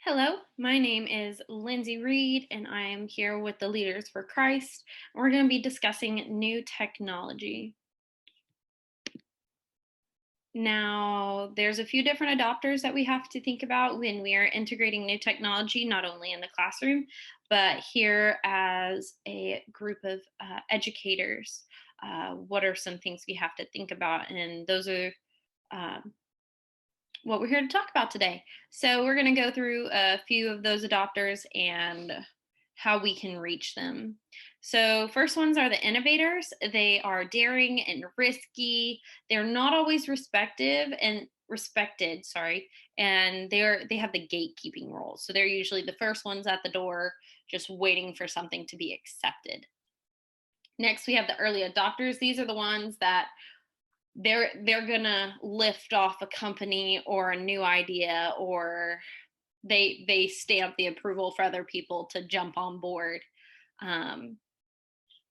Hello, my name is Lindsay Reed, and I am here with the Leaders for Christ. We're going to be discussing new technology. Now, there's a few different adopters that we have to think about when we are integrating new technology, not only in the classroom, but here as a group of educators. What are some things we have to think about? And those are um, what we're here to talk about today. So we're going to go through a few of those adopters and how we can reach them. So first ones are the innovators. They are daring and risky. They're not always respected, sorry, and they have the gatekeeping role. So they're usually the first ones at the door just waiting for something to be accepted. Next, we have the early adopters. These are the ones that they're gonna lift off a company or a new idea, or they stamp the approval for other people to jump on board, um,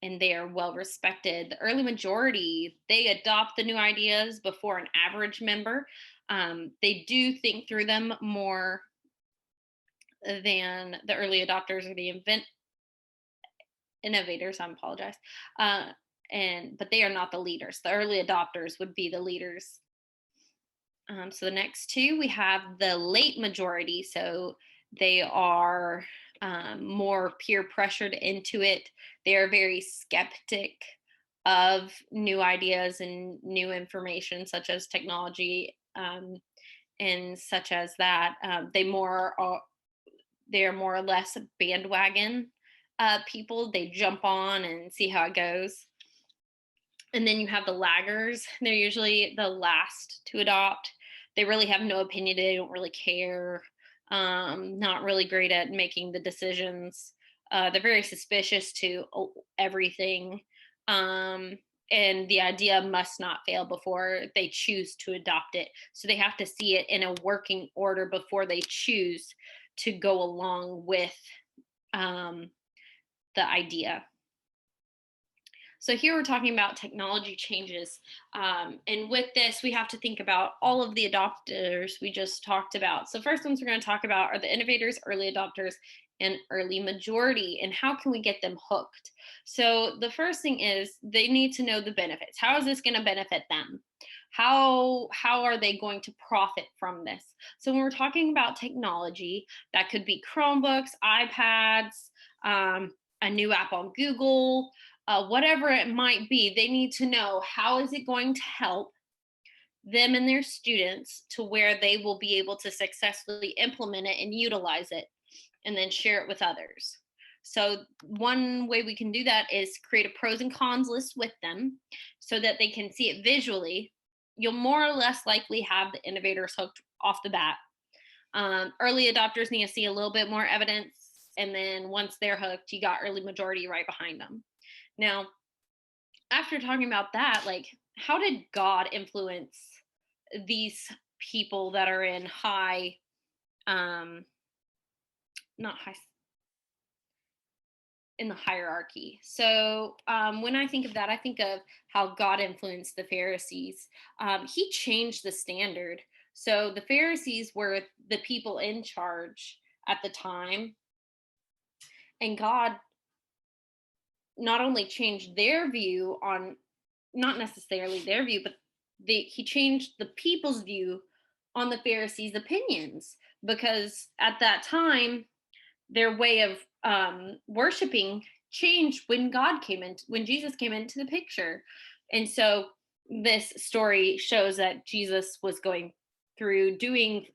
and they are well respected. The early majority, they adopt the new ideas before an average member. They do think through them more than the early adopters or the innovators. I apologize. But they are not the leaders. The early adopters would be the leaders. So the next two, we have the late majority. So they are more peer pressured into it. They are very skeptic of new ideas and new information, such as technology, and such as that. They are more or less bandwagon people. They jump on and see how it goes. And then you have the laggers. They're usually the last to adopt. They really have no opinion. They don't really care. Not really great at making the decisions. They're very suspicious to everything. And the idea must not fail before they choose to adopt it. So they have to see it in a working order before they choose to go along with the idea. So here we're talking about technology changes. And with this, we have to think about all of the adopters we just talked about. So first ones we're going to talk about are the innovators, early adopters, and early majority. And how can we get them hooked? So the first thing is they need to know the benefits. How is this going to benefit them? How are they going to profit from this? So when we're talking about technology, that could be Chromebooks, iPads, a new app on Google, whatever it might be, they need to know how is it going to help them and their students to where they will be able to successfully implement it and utilize it and then share it with others. So one way we can do that is create a pros and cons list with them so that they can see it visually. You'll more or less likely have the innovators hooked off the bat. Early adopters need to see a little bit more evidence, and then once they're hooked, you got early majority right behind them. Now, after talking about that, like, how did God influence these people that are in high, not high, in the hierarchy? So when I think of that, I think of how God influenced the Pharisees. He changed the standard. So the Pharisees were the people in charge at the time, and God not only changed their view on, not necessarily their view, but he changed the people's view on the Pharisees' opinions, because at that time their way of worshiping changed when when Jesus came into the picture. And so this story shows that Jesus was going through doing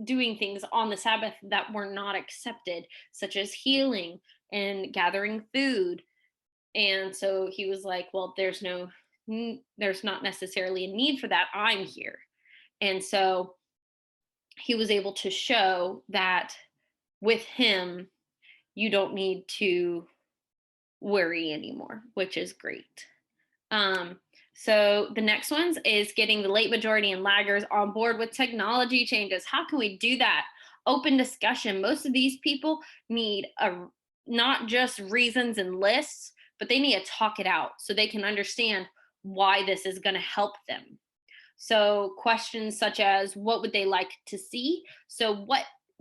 things on the Sabbath that were not accepted, such as healing and gathering food. And so he was like, well, there's not necessarily a need for that. I'm here. And so he was able to show that with him, you don't need to worry anymore, which is great. So the next ones is getting the late majority and laggers on board with technology changes. How can we do that? Open discussion. Most of these people need not just reasons and lists, but they need to talk it out so they can understand why this is going to help them. So questions such as, what would they like to see? So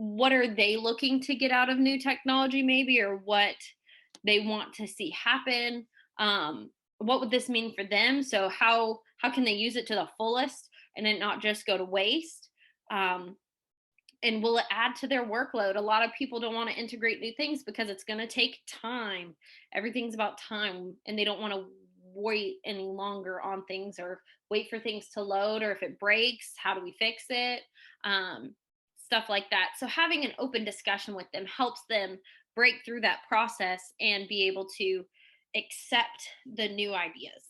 what are they looking to get out of new technology, maybe, or what they want to see happen. What would this mean for them? So how can they use it to the fullest and it not just go to waste? um, and will it add to their workload? A lot of people don't want to integrate new things because it's going to take time. Everything's about time, and they don't want to wait any longer on things, or wait for things to load, or if it breaks, how do we fix it? um, Stuff like that. So having an open discussion with them helps them break through that process and be able to accept the new ideas.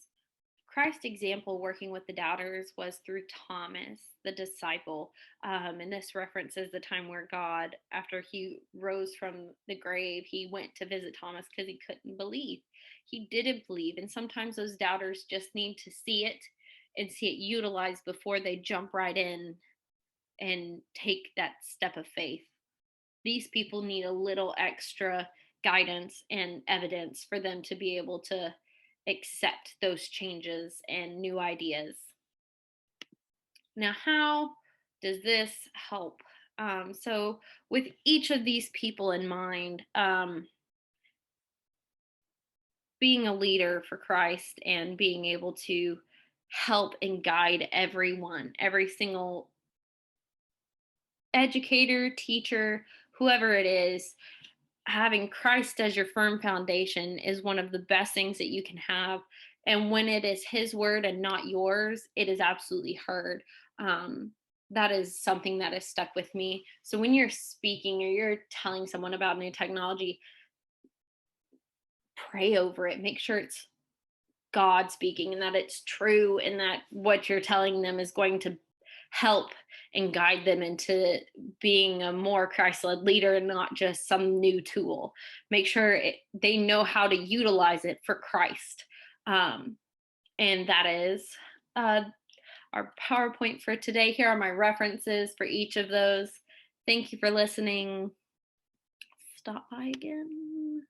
Christ's example working with the doubters was through Thomas, the disciple. And this references the time where God, after he rose from the grave, he went to visit Thomas because he couldn't believe. He didn't believe. And sometimes those doubters just need to see it and see it utilized before they jump right in and take that step of faith. These people need a little extra guidance and evidence for them to be able to accept those changes and new ideas. Now, how does this help? So, with each of these people in mind, being a leader for Christ and being able to help and guide everyone, every single educator, teacher, whoever it is, having Christ as your firm foundation is one of the best things that you can have. And when it is his word and not yours, it is absolutely heard. That is something that has stuck with me. So when you're speaking or you're telling someone about new technology, pray over it. Make sure it's God speaking and that it's true and that what you're telling them is going to help and guide them into being a more Christ-led leader and not just some new tool. Make sure they know how to utilize it for Christ. And that is our PowerPoint for today. Here are my references for each of those. Thank you for listening. Stop by again.